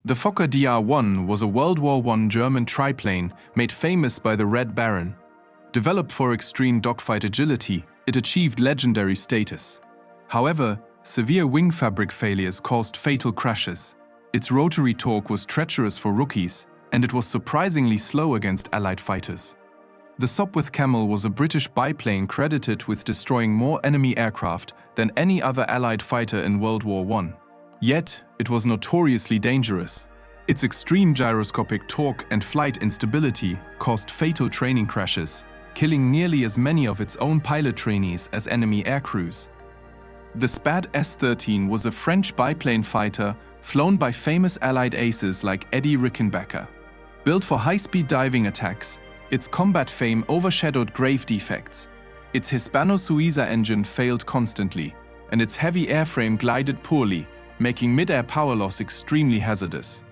The Fokker DR-1 was a World War I German triplane made famous by the Red Baron. Developed for extreme dogfight agility, it achieved legendary status. However, severe wing fabric failures caused fatal crashes. Its rotary torque was treacherous for rookies, and it was surprisingly slow against Allied fighters. The Sopwith Camel was a British biplane credited with destroying more enemy aircraft than any other Allied fighter in World War I. Yet, it was notoriously dangerous. Its extreme gyroscopic torque and flight instability caused fatal training crashes, killing nearly as many of its own pilot trainees as enemy aircrews. The SPAD S.XIII was a French biplane fighter flown by famous Allied aces like Eddie Rickenbacker. Built for high-speed diving attacks, its combat fame overshadowed grave defects. Its Hispano-Suiza engine failed constantly, and its heavy airframe glided poorly, making mid-air power loss extremely hazardous.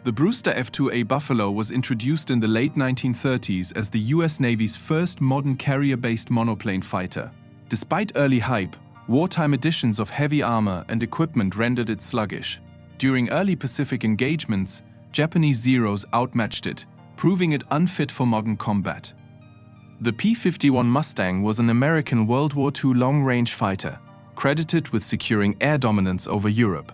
The Brewster F-2A Buffalo was introduced in the late 1930s as the US Navy's first modern carrier-based monoplane fighter. Despite early hype, wartime additions of heavy armor and equipment rendered it sluggish. During early Pacific engagements, Japanese Zeros outmatched it, proving it unfit for modern combat. The P-51 Mustang was an American World War II long-range fighter, credited with securing air dominance over Europe.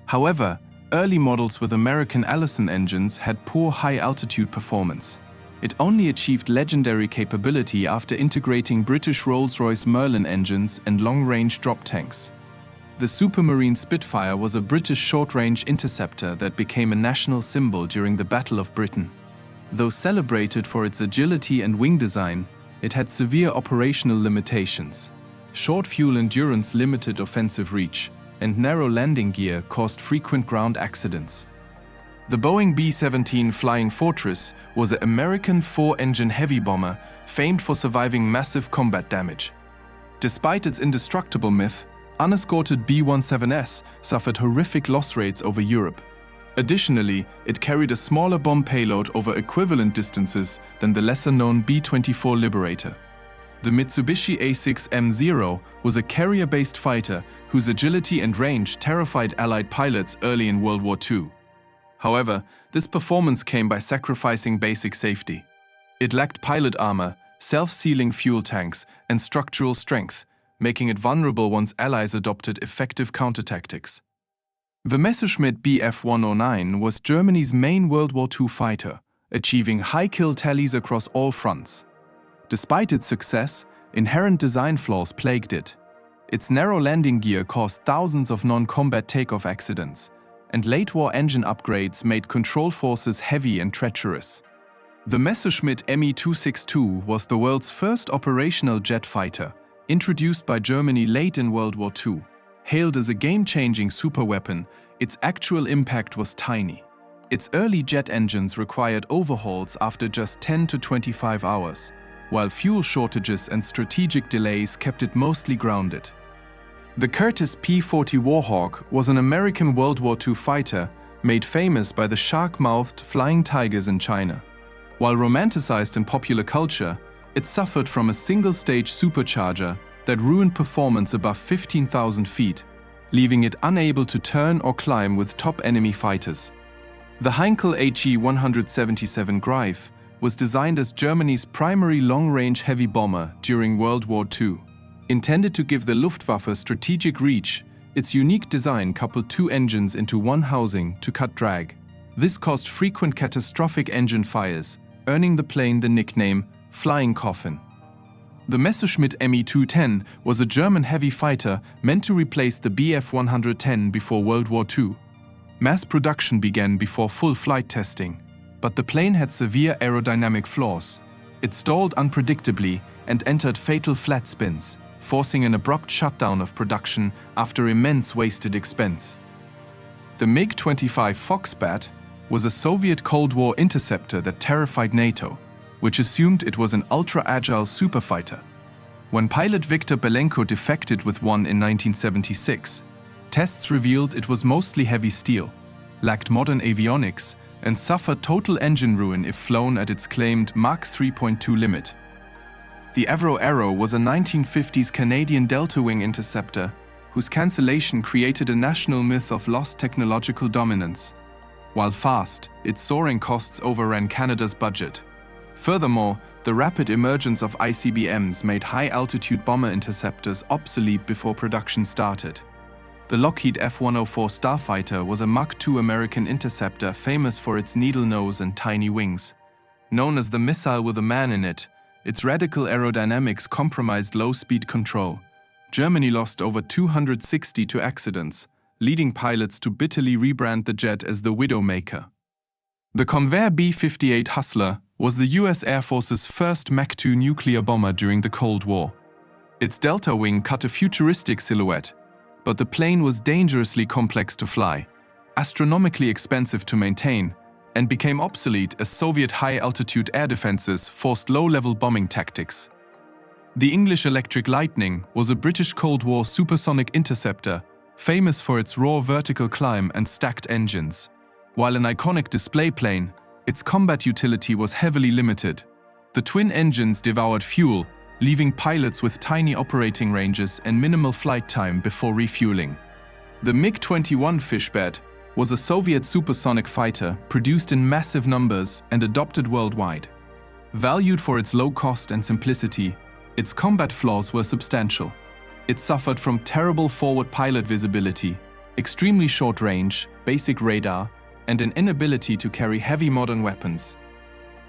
However, early models with American Allison engines had poor high-altitude performance. It only achieved legendary capability after integrating British Rolls-Royce Merlin engines and long-range drop tanks. The Supermarine Spitfire was a British short-range interceptor that became a national symbol during the Battle of Britain. Though celebrated for its agility and wing design, it had severe operational limitations. Short fuel endurance limited offensive reach, and narrow landing gear caused frequent ground accidents. The Boeing B-17 Flying Fortress was an American four-engine heavy bomber famed for surviving massive combat damage. Despite its indestructible myth, unescorted B-17s suffered horrific loss rates over Europe. Additionally, it carried a smaller bomb payload over equivalent distances than the lesser-known B-24 Liberator. The Mitsubishi A6M0 was a carrier-based fighter whose agility and range terrified Allied pilots early in World War II. However, this performance came by sacrificing basic safety. It lacked pilot armor, self-sealing fuel tanks, and structural strength, making it vulnerable once Allies adopted effective counter-tactics. The Messerschmitt Bf-109 was Germany's main World War II fighter, achieving high kill tallies across all fronts. Despite its success, inherent design flaws plagued it. Its narrow landing gear caused thousands of non-combat takeoff accidents, and late-war engine upgrades made control forces heavy and treacherous. The Messerschmitt Me-262 was the world's first operational jet fighter, introduced by Germany late in World War II. Hailed as a game-changing superweapon, its actual impact was tiny. Its early jet engines required overhauls after just 10 to 25 hours, while fuel shortages and strategic delays kept it mostly grounded. The Curtiss P-40 Warhawk was an American World War II fighter made famous by the shark-mouthed flying tigers in China. While romanticized in popular culture, it suffered from a single-stage supercharger that ruined performance above 15,000 feet, leaving it unable to turn or climb with top enemy fighters. The Heinkel HE-177 Greif was designed as Germany's primary long-range heavy bomber during World War II. Intended to give the Luftwaffe strategic reach, its unique design coupled two engines into one housing to cut drag. This caused frequent catastrophic engine fires, earning the plane the nickname Flying Coffin. The Messerschmitt Me-210 was a German heavy fighter meant to replace the Bf-110 before World War II. Mass production began before full flight testing, but the plane had severe aerodynamic flaws. It stalled unpredictably and entered fatal flat spins, forcing an abrupt shutdown of production after immense wasted expense. The MiG-25 Foxbat was a Soviet Cold War interceptor that terrified NATO, which assumed it was an ultra-agile superfighter. When pilot Viktor Belenko defected with one in 1976, tests revealed it was mostly heavy steel, lacked modern avionics, and suffered total engine ruin if flown at its claimed Mach 3.2 limit. The Avro Arrow was a 1950s Canadian delta-wing interceptor whose cancellation created a national myth of lost technological dominance. While fast, its soaring costs overran Canada's budget. Furthermore, the rapid emergence of ICBMs made high-altitude bomber interceptors obsolete before production started. The Lockheed F-104 Starfighter was a Mach II American interceptor famous for its needle nose and tiny wings. Known as the missile with a man in it, its radical aerodynamics compromised low-speed control. Germany lost over 260 to accidents, leading pilots to bitterly rebrand the jet as the Widowmaker. The Convair B-58 Hustler was the US Air Force's first Mach II nuclear bomber during the Cold War. Its delta wing cut a futuristic silhouette, but the plane was dangerously complex to fly, astronomically expensive to maintain, and became obsolete as Soviet high-altitude air defenses forced low-level bombing tactics. The English Electric Lightning was a British Cold War supersonic interceptor, famous for its raw vertical climb and stacked engines. While an iconic display plane, its combat utility was heavily limited. The twin engines devoured fuel, leaving pilots with tiny operating ranges and minimal flight time before refueling. The MiG-21 Fishbat was a Soviet supersonic fighter produced in massive numbers and adopted worldwide. Valued for its low cost and simplicity, its combat flaws were substantial. It suffered from terrible forward pilot visibility, extremely short range, basic radar, and an inability to carry heavy modern weapons.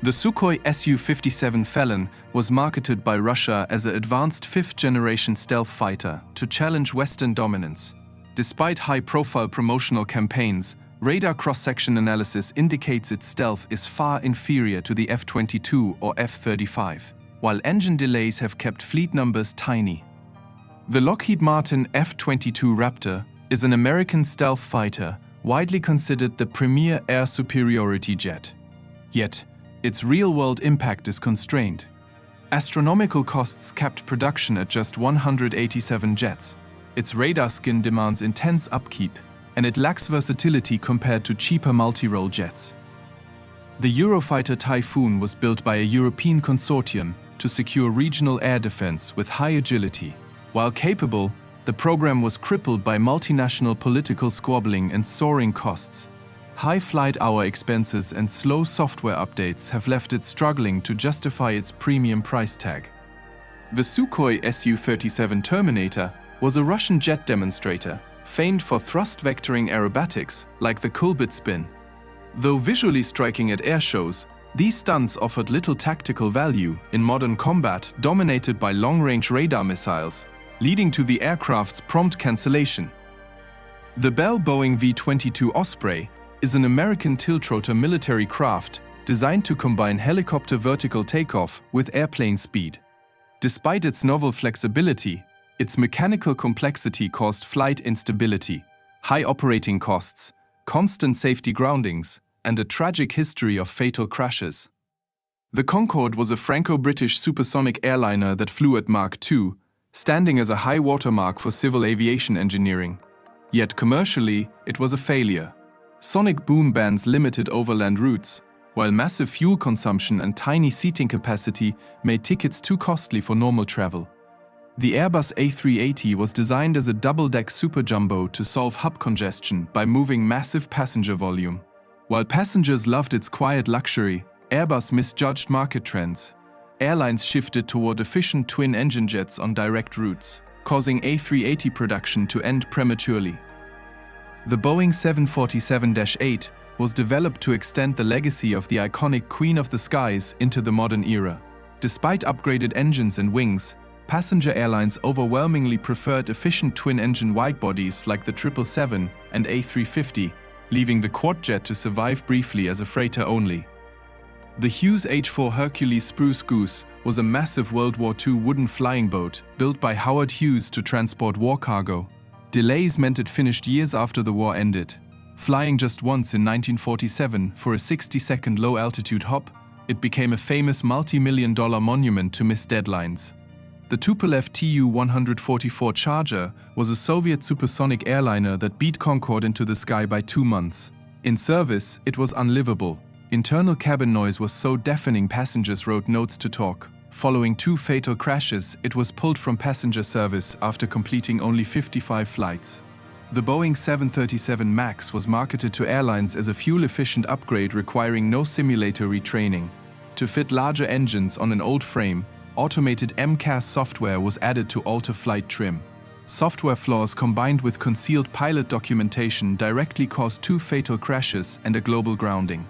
The Sukhoi Su-57 Felon was marketed by Russia as an advanced fifth-generation stealth fighter to challenge Western dominance. Despite high-profile promotional campaigns, radar cross-section analysis indicates its stealth is far inferior to the F-22 or F-35, while engine delays have kept fleet numbers tiny. The Lockheed Martin F-22 Raptor is an American stealth fighter widely considered the premier air superiority jet. Yet, its real-world impact is constrained. Astronomical costs capped production at just 187 jets. Its radar skin demands intense upkeep, and it lacks versatility compared to cheaper multi-role jets. The Eurofighter Typhoon was built by a European consortium to secure regional air defense with high agility. While capable, the program was crippled by multinational political squabbling and soaring costs. High flight hour expenses and slow software updates have left it struggling to justify its premium price tag. The Sukhoi Su-37 Terminator was a Russian jet demonstrator, famed for thrust vectoring aerobatics like the Kulbit spin. Though visually striking at air shows, these stunts offered little tactical value in modern combat dominated by long-range radar missiles, leading to the aircraft's prompt cancellation. The Bell Boeing V-22 Osprey is an American tiltrotor military craft designed to combine helicopter vertical takeoff with airplane speed. Despite its novel flexibility, its mechanical complexity caused flight instability, high operating costs, constant safety groundings, and a tragic history of fatal crashes. The Concorde was a Franco-British supersonic airliner that flew at Mach II, standing as a high watermark for civil aviation engineering. Yet commercially, it was a failure. Sonic boom bands limited overland routes, while massive fuel consumption and tiny seating capacity made tickets too costly for normal travel. The Airbus A380 was designed as a double-deck superjumbo to solve hub congestion by moving massive passenger volume. While passengers loved its quiet luxury, Airbus misjudged market trends. Airlines shifted toward efficient twin-engine jets on direct routes, causing A380 production to end prematurely. The Boeing 747-8 was developed to extend the legacy of the iconic Queen of the Skies into the modern era. Despite upgraded engines and wings, passenger airlines overwhelmingly preferred efficient twin-engine widebodies like the 777 and A350, leaving the quad-jet to survive briefly as a freighter only. The Hughes H-4 Hercules Spruce Goose was a massive World War II wooden flying boat built by Howard Hughes to transport war cargo. Delays meant it finished years after the war ended. Flying just once in 1947 for a 60-second low-altitude hop, it became a famous multi-million-dollar monument to missed deadlines. The Tupolev Tu-144 Charger was a Soviet supersonic airliner that beat Concorde into the sky by 2 months. In service, it was unlivable. Internal cabin noise was so deafening passengers wrote notes to talk. Following 2 fatal crashes, it was pulled from passenger service after completing only 55 flights. The Boeing 737 MAX was marketed to airlines as a fuel-efficient upgrade requiring no simulator retraining. To fit larger engines on an old frame, automated MCAS software was added to alter flight trim. Software flaws combined with concealed pilot documentation directly caused 2 fatal crashes and a global grounding.